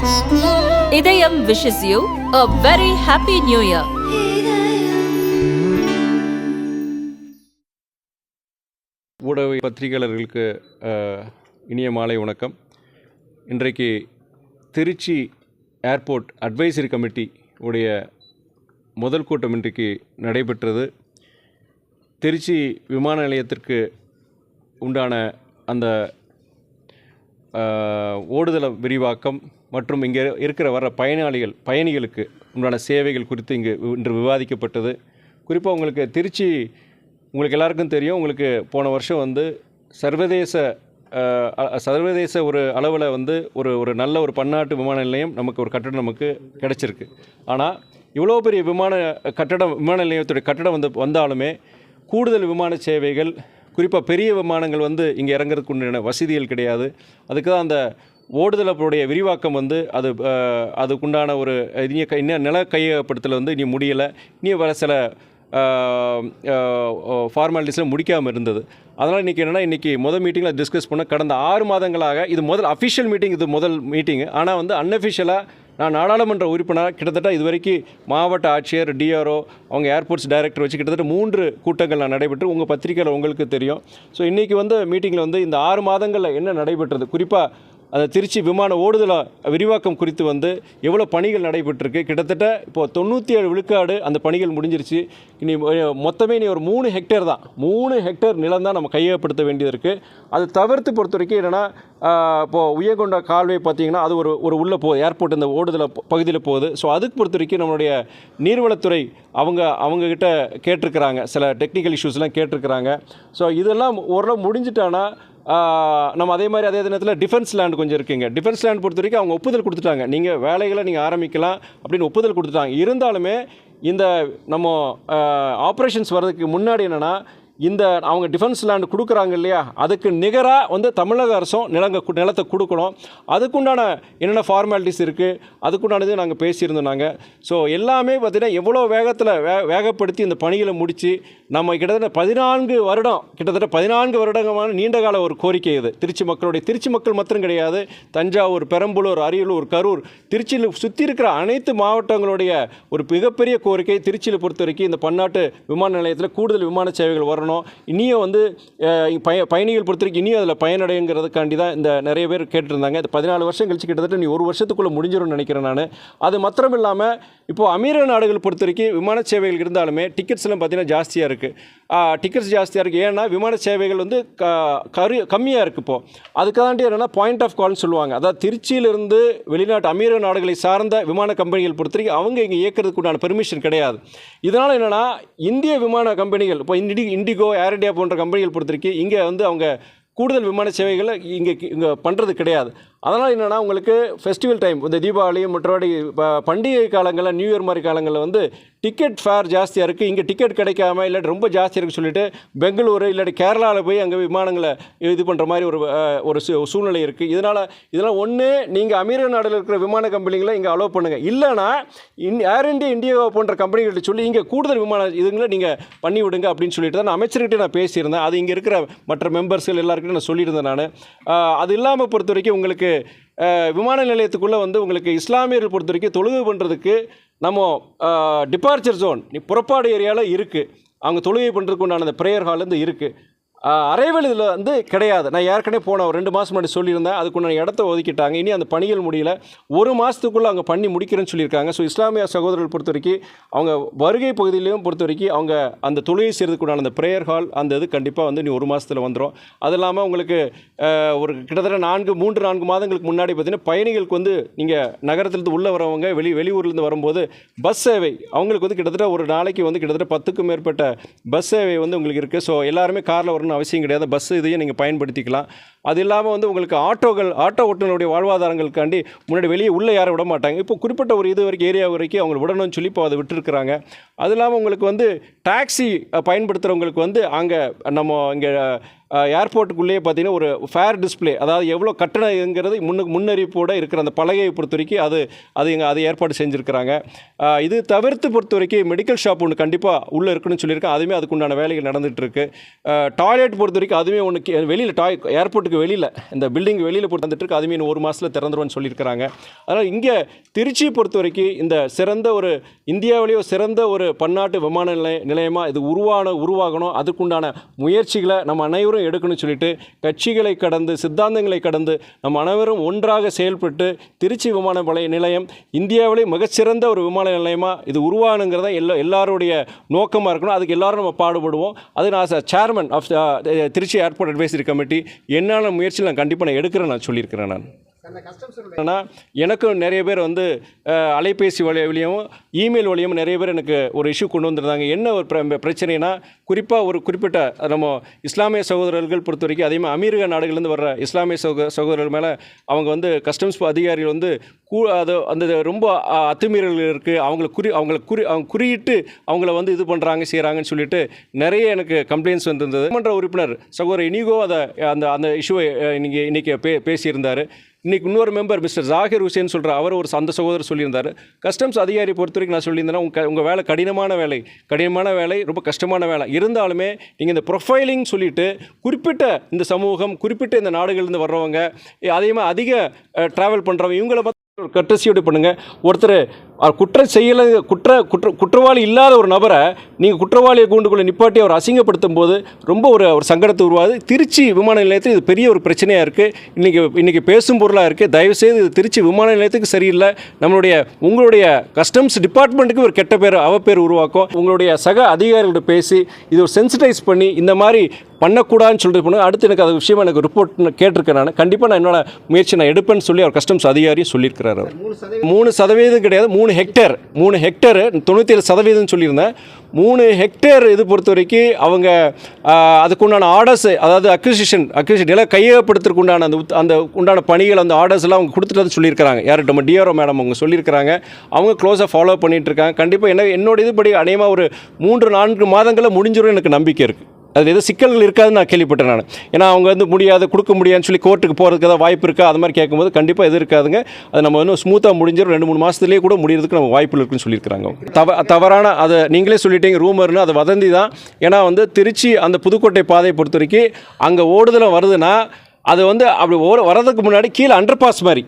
இதயம் wishes you a very happy new year. ஊடக பத்திரிகையாளர்களுக்கு இனிய மாலை வணக்கம். இன்றைக்கு திருச்சி ஏர்போர்ட் அட்வைசரி கமிட்டி உடைய முதல் கூட்டம் இன்றைக்கு நடைபெற்றது. திருச்சி விமான நிலையத்திற்கு உண்டான அந்த ஓடுதள விரிவாக்கம் மற்றும் இங்கே இருக்கிற வர பயணிகளுக்கு உண்டான சேவைகள் குறித்து இன்று விவாதிக்கப்பட்டது. குறிப்பாக உங்களுக்கு திருச்சி உங்களுக்கு எல்லாருக்கும் தெரியும். உங்களுக்கு போன வருஷம் சர்வதேச ஒரு அளவில் ஒரு நல்ல ஒரு பன்னாட்டு விமான நிலையம் நமக்கு ஒரு கட்டடம் நமக்கு கிடச்சிருக்கு. ஆனால் இவ்வளோ பெரிய விமான நிலையத்துடைய கட்டடம் வந்தாலுமே கூடுதல் விமான சேவைகள், குறிப்பாக பெரிய விமானங்கள் இங்கே இறங்குறதுக்கு உண்டான வசதிகள் கிடையாது. அதுக்கு தான் அந்த ஓடுதளப்புடைய விரிவாக்கம் அதுக்குண்டான ஒரு இன்னும் நில கையகப்படுத்தல் இனி முடியலை. இனி வர சில ஃபார்மாலிட்டிஸில் முடிக்காமல் இருந்தது. அதனால் இன்றைக்கி முதல் மீட்டிங்கில் டிஸ்கஸ் பண்ண கடந்த 6 மாதங்களாக இது முதல் அஃபிஷியல் மீட்டிங், இது முதல் மீட்டிங்கு. ஆனால் அன்அஃபிஷியலாக நான் நாடாளுமன்ற உறுப்பினர் கிட்டத்தட்ட இது வரைக்கும் மாவட்ட ஆட்சியர், டிஆர்ஓ, அவங்க ஏர்போர்ட்ஸ் டைரக்டர் வச்சு கிட்டத்தட்ட 3 கூட்டங்கள் நான் நடைபெற்று உங்கள் பத்திரிக்கையில் உங்களுக்கு தெரியும். ஸோ இன்றைக்கி மீட்டிங்கில் இந்த 6 மாதங்களில் என்ன நடைபெற்றது, குறிப்பாக அந்த திருச்சி விமான ஓடுதள விரிவாக்கம் குறித்து எவ்வளோ பணிகள் நடைபெற்றிருக்கு. கிட்டத்தட்ட இப்போது 97 விழுக்காடு அந்த பணிகள் முடிஞ்சிருச்சு. மொத்தமே ஒரு 3 ஹெக்டேர் தான், 3 ஹெக்டேர் நிலம் தான் நம்ம கையகப்படுத்த வேண்டியது இருக்குது. அது தவிர்த்து பொறுத்த வரைக்கும் என்னென்னா, இப்போது உயர்கொண்ட கால்வாய் பார்த்திங்கன்னா அது ஒரு உள்ளே போகுது, ஏர்போர்ட் இந்த ஓடுதள பகுதியில் போகுது. ஸோ அதுக்கு பொறுத்த வரைக்கும் நம்மளுடைய நீர்வளத்துறை அவங்கக்கிட்ட கேட்டிருக்கிறாங்க, சில டெக்னிக்கல் இஷ்யூஸ்லாம் கேட்டிருக்கிறாங்க. ஸோ இதெல்லாம் ஓரளவு முடிஞ்சிட்டானா நம்ம அதே நேரத்தில் டிஃபென்ஸ் லேண்ட் கொஞ்சம் இருக்குங்க. டிஃபென்ஸ் லேண்ட் பொறுத்த வரைக்கும் அவங்க ஒப்புதல் கொடுத்துட்டாங்க, நீங்கள் வேலைகளை நீங்கள் ஆரம்பிக்கலாம் அப்படின்னு ஒப்புதல் கொடுத்துட்டாங்க. இருந்தாலுமே இந்த நம்ம ஆப்ரேஷன்ஸ் வர்றதுக்கு முன்னாடி என்னென்னா, அவங்க டிஃபென்ஸ் லேண்டு கொடுக்குறாங்க இல்லையா, அதுக்கு நிகராக தமிழக அரசும் நிலத்தை கொடுக்கணும். அதுக்குண்டான என்னென்ன ஃபார்மாலிட்டிஸ் இருக்குது, அதுக்குண்டானது நாங்கள் பேசியிருந்தோம் நாங்கள். ஸோ எல்லாமே பார்த்திங்கன்னா எவ்வளோ வேகத்தில் வேகப்படுத்தி இந்த பணிகளை முடித்து நம்ம கிட்டத்தட்ட 14 வருடங்கமான நீண்டகால ஒரு கோரிக்கை இது. திருச்சி மக்கள் மாத்திரம் கிடையாது, தஞ்சாவூர், பெரம்பலூர், அரியலூர், கரூர், திருச்சியில் சுற்றி இருக்கிற அனைத்து மாவட்டங்களுடைய ஒரு மிகப்பெரிய கோரிக்கை. திருச்சியில் பொறுத்த வரைக்கும் இந்த பன்னாட்டு விமான நிலையத்தில் கூடுதல் விமான சேவைகள் வரணும். இனியும் பயணிகள் பொறுத்த வரைக்கும் இனியும் அதில் பயனடைங்கிறதுக்காண்டி தான் இந்த நிறைய பேர் கேட்டிருந்தாங்க. இது 14 வருஷம் கழிச்சு கிட்டத்தட்ட நீ 1 வருஷத்துக்குள்ளே முடிஞ்சிடும்னு நினைக்கிறேன் நான். அது மாத்திரம் இல்லாமல் இப்போது அமீரக நாடுகள் பொறுத்த வரைக்கும் விமான சேவைகள் இருந்தாலுமே டிக்கெட்ஸ்லாம் பார்த்திங்கன்னா ஜாஸ்தியாக இருக்குது. டிக்கெட்ஸ் ஜாஸ்தியாக இருக்குது. ஏன்னா விமான சேவைகள் கம்மியாக இருக்குது. இப்போது அதுக்காண்டி என்னென்னா பாயிண்ட் ஆஃப் கால்னு சொல்லுவாங்க. அதாவது திருச்சியிலிருந்து வெளிநாட்டு அமீரக நாடுகளை சார்ந்த விமான கம்பெனிகள் பொறுத்த வரைக்கும் அவங்க இங்கே இயக்கிறதுக்கு உண்டான பெர்மிஷன் கிடையாது. இதனால் என்னென்னா, இந்திய விமான கம்பெனிகள் இப்போ இண்டிகோ, ஏர் இண்டியா போன்ற கம்பெனிகள் பொறுத்த வரைக்கும் இங்கே அவங்க கூடுதல் விமான சேவைகளை இங்கே பண்ணுறது கிடையாது. அதனால் என்னென்னா, உங்களுக்கு ஃபெஸ்டிவல் டைம், இந்த தீபாவளி மற்றபடி பண்டிகை காலங்களில், நியூ இயர் மாதிரி காலங்களில் டிக்கெட் ஃபேர் ஜாஸ்தியாக இருக்குது. இங்கே டிக்கெட் கிடைக்காம இல்லாட்டி ரொம்ப ஜாஸ்தியாக இருக்குன்னு சொல்லிட்டு பெங்களூரு இல்லாட்டி கேரளாவில் போய் அங்கே விமானங்களை இது பண்ணுற மாதிரி ஒரு சூழ்நிலை இருக்குது. இதனால் ஒன்று நீங்கள் அமீரக நாட்டில் இருக்கிற விமான கம்பெனிகளை இங்கே அலோவ் பண்ணுங்கள். இல்லைனா ஏர் இண்டியா, இண்டிகோ போன்ற கம்பெனிகள்கிட்ட சொல்லி இங்கே கூடுதல் விமான இதுங்களை நீங்கள் பண்ணி விடுங்க அப்படின்னு சொல்லிட்டு தான் நான் அமைச்சர்கிட்ட நான் பேசியிருந்தேன். அது இங்கே இருக்கிற மற்ற மெம்பர்ஸ்கள் எல்லாருக்கிட்டையும் நான் சொல்லியிருந்தேன் நான். அது இல்லாமல் பொறுத்த வரைக்கும் உங்களுக்கு விமான நிலையத்துக்குள்ளே உங்களுக்கு இஸ்லாமியர்கள் பொறுத்த வரைக்கும் தொழுகை பண்ணுறதுக்கு நம்ம டிபார்ச்சர் ஜோன், புறப்பாடு ஏரியாவில் இருக்குது. அவங்க தொழுகை பண்ணுறதுக்கு உண்டான அந்த ப்ரேயர் ஹால் இருக்குது. அரைவல் இதில் கிடையாது. நான் ஏற்கனவே போன 2 மாதம் முன்னாடி சொல்லியிருந்தேன். அதுக்குண்டான இடத்த ஒதுக்கிட்டாங்க. இனி அந்த பணிகள் முடியல, 1 மாதத்துக்குள்ளே அவங்க பண்ணி முடிக்கிறேன்னு சொல்லியிருக்காங்க. ஸோ இஸ்லாமிய சகோதரர்கள் பொறுத்த வரைக்கும் அவங்க வருகை பகுதியிலையும் பொறுத்த வரைக்கும் அவங்க அந்த தொழுகை செய்கிறதுக்குண்டான அந்த ப்ரேயர் ஹால் அந்த இது கண்டிப்பாக இனி 1 மாதத்தில் வந்துடும். அது இல்லாமல் உங்களுக்கு ஒரு கிட்டத்தட்ட 3-4 மாதங்களுக்கு முன்னாடி பார்த்திங்கன்னா பயணிகளுக்கு நீங்கள் நகரத்திலிருந்து உள்ளே வரவங்க வெளியூர்லேருந்து வரும்போது பஸ் சேவை அவங்களுக்கு கிட்டத்தட்ட ஒரு நாளைக்கு கிட்டத்தட்ட 10க்கும் மேற்பட்ட பஸ் சேவை உங்களுக்கு இருக்குது. ஸோ எல்லாருமே காரில் வரணும் அவசியம் கிடையாது, பஸ் இதையும் நீங்கள் பயன்படுத்திக்கலாம். அது இல்லாமல் உங்களுக்கு ஆட்டோ ஓட்டுநருடைய வாழ்வாதாரங்களுக்காண்டி முன்னாடி வெளியே உள்ளே யாரும் விட மாட்டாங்க. இப்போ குறிப்பிட்ட ஒரு இது வரைக்கும் ஏரியா வரைக்கும் அவங்க விடணும்னு சொல்லி இப்போ அதை விட்டுருக்குறாங்க. அது இல்லாமல் உங்களுக்கு டாக்ஸி பயன்படுத்துகிறவங்களுக்கு அங்கே நம்ம இங்கே ஏர்போர்ட்டுக்குள்ளேயே பார்த்திங்கன்னா ஒரு ஃபேர் டிஸ்பிளே, அதாவது எவ்வளோ கட்டணங்கிறது முன்னறிவிப்போடு இருக்கிற அந்த பலகையை பொறுத்த வரைக்கும் அது ஏற்பாடு செஞ்சுருக்கிறாங்க. இது தவிர்த்து பொறுத்த வரைக்கும் மெடிக்கல் ஷாப் ஒன்று கண்டிப்பாக உள்ளே இருக்குன்னு சொல்லியிருக்கேன். அதுவுமே அதுக்குண்டான வேலைகள் நடந்துகிட்ருக்கு. டாய்லெட் பொறுத்த வரைக்கும் அதுவுமே ஒன்று வெளியில் ஏர்போர்ட்டுக்கு ரோட்டுக்கு வெளியில் இந்த பில்டிங் வெளியில் போட்டு வந்துட்டு இருக்கு. அதுமே இன்னும் 1 மாதத்தில் திறந்துருவோன்னு சொல்லியிருக்கிறாங்க. அதனால் இங்கே திருச்சியை பொறுத்த வரைக்கும் இந்த சிறந்த ஒரு இந்தியாவிலேயே சிறந்த ஒரு பன்னாட்டு விமான நிலையமாக இது உருவாகணும். அதுக்குண்டான முயற்சிகளை நம்ம அனைவரும் எடுக்கணும்னு சொல்லிட்டு கட்சிகளை கடந்து சித்தாந்தங்களை கடந்து நம்ம அனைவரும் ஒன்றாக செயல்பட்டு திருச்சி விமான நிலையம் இந்தியாவிலே மிகச்சிறந்த ஒரு விமான நிலையமாக இது உருவாகணுங்கிறத எல்லாருடைய நோக்கமாக இருக்கணும். அதுக்கு எல்லாரும் நம்ம பாடுபடுவோம். அது நான் chairman of Tiruchi airport advisory committee என்னென்ன முயற்சியில் நான் கண்டிப்பாக சொல்லியிருக்கிறேன். ஆனால் எனக்கும் நிறைய பேர் வந்து அலைபேசி வழியும் இமெயில் வழியும் நிறைய பேர் எனக்கு ஒரு இஷ்யூ கொண்டு வந்திருந்தாங்க. என்ன ஒரு பிரச்சனைனா, குறிப்பாக ஒரு குறிப்பிட்ட நம்ம இஸ்லாமிய சகோதரர்கள் பொறுத்த வரைக்கும் அதேமாதிரி அமெரிக்க நாடுகள்லேருந்து வர்ற இஸ்லாமிய சகோதரர்கள் மேலே அவங்க வந்து கஸ்டம்ஸ் அதிகாரிகள் வந்து அது அந்த ரொம்ப அத்துமீறல்கள் இருக்குது, அவங்க குறியிட்டு அவங்கள வந்து இது பண்ணுறாங்க செய்கிறாங்கன்னு சொல்லிட்டு நிறைய எனக்கு கம்ப்ளைண்ட்ஸ் வந்திருந்தது. மன்ற உறுப்பினர் சகோதரர் இனிகோ அந்த இஷ்யூவை இன்றைக்கி பேசியிருந்தார். இன்றைக்கி இன்னொரு மெம்பர் மிஸ்டர் ஜாகிர் ஹுசேன் சொல்கிற அவர் ஒரு அந்த சகோதரர் சொல்லியிருந்தார். கஸ்டம்ஸ் அதிகாரி பொறுத்த வரைக்கும் நான் சொல்லியிருந்தேன்னா உங்கள் வேலை கடினமான வேலை ரொம்ப கஷ்டமான வேலை இருந்தாலுமே நீங்கள் இந்த ப்ரொஃபைலிங் சொல்லிவிட்டு குறிப்பிட்ட இந்த சமூகம் குறிப்பிட்ட இந்த நாடுகள்லேருந்து வர்றவங்க அதே மாதிரி அதிக ட்ராவல் பண்ணுறவங்க இவங்களை பார்த்து ஒரு கர்டசியோடு பண்ணுங்கள். ஒருத்தர் குற்றவாளி இல்லாத ஒரு நபரை நீங்கள் குற்றவாளியை கூண்டுக்குள்ளே நிப்பாட்டி அவர் அசிங்கப்படுத்தும் போது ரொம்ப ஒரு சங்கடத்தை உருவாது. திருச்சி விமான நிலையத்தில் இது பெரிய ஒரு பிரச்சனையாக இருக்குது. இன்றைக்கி பேசும் பொருளாக இருக்குது. தயவுசெய்து இது திருச்சி விமான நிலையத்துக்கு சரியில்லை. உங்களுடைய கஸ்டம்ஸ் டிபார்ட்மெண்ட்டுக்கு ஒரு கெட்ட பேர் அவப்பேர் உருவாக்கும். உங்களுடைய சக அதிகாரிகள்கிட்ட பேசி இது ஒரு சென்சிட்டைஸ் பண்ணி இந்த மாதிரி பண்ணக்கூடாதுன்னு சொல்லிட்டு பண்ணுங்க. அடுத்து எனக்கு அது விஷயமா எனக்கு ரிப்போர்ட் கேட்டிருக்கேன். நான் கண்டிப்பாக நான் என்னோட முயற்சி நான் எடுப்பேன்னு சொல்லி அவர் கஸ்டம்ஸ் அதிகாரியும் சொல்லியிருக்கிறார். 3% கிடையாது, 3 ஹெக்டேர் 97% சொல்லியிருந்தேன். 3 ஹெக்டேர் இது பொறுத்த வரைக்கும் அவங்க அதுக்குண்டான ஆர்டர்ஸ், அதாவது அக்விசிஷன் எல்லாம் கையகப்படுத்துறதுக்கு உண்டான அந்த உண்டான பணிகள் அந்த ஆர்டர்ஸ் எல்லாம் அவங்க கொடுத்துட்டு சொல்லியிருக்கிறாங்க. யார் நம்ம டிஆர்ஓ மேடம் அவங்க சொல்லியிருக்கிறாங்க. அவங்க க்ளோஸாக ஃபாலோ பண்ணிகிட்டு இருக்காங்க. கண்டிப்பாக என்னோட இதுபடி அநேகமாக ஒரு 3-4 மாதங்களில் முடிஞ்சிடும் எனக்கு நம்பிக்கை இருக்குது. அது எதுவும் சிக்கல்கள் இருக்காதுன்னு நான் கேள்விப்பட்டேன் நான். ஏன்னா அவங்க வந்து கொடுக்க முடியாதுன்னு சொல்லி கோர்ட்டுக்கு போகிறதுக்கு ஏதாவது வாய்ப்பு இருக்கா அது மாதிரி கேட்கும்போது கண்டிப்பாக எது இருக்காதுங்க. அது நம்ம இன்னும் ஸ்மூத்தாக முடிஞ்சிடும். 2-3 மாதத்துலேயே கூட முடியறதுக்கு நம்ம வாய்ப்புகள் இருக்குன்னு சொல்லியிருக்கிறாங்க. தவறான அதை நீங்களே சொல்லிட்டீங்க ரூமர்னு, அது வதந்தி தான். ஏன்னா வந்து திருச்சி அந்த புதுக்கோட்டை பாதையை பொறுத்த வரைக்கும் அங்கே ஓடுதலை வருதுன்னா அது வந்து அப்படி வரதுக்கு முன்னாடி கீழே அண்டர் பாஸ் மாதிரி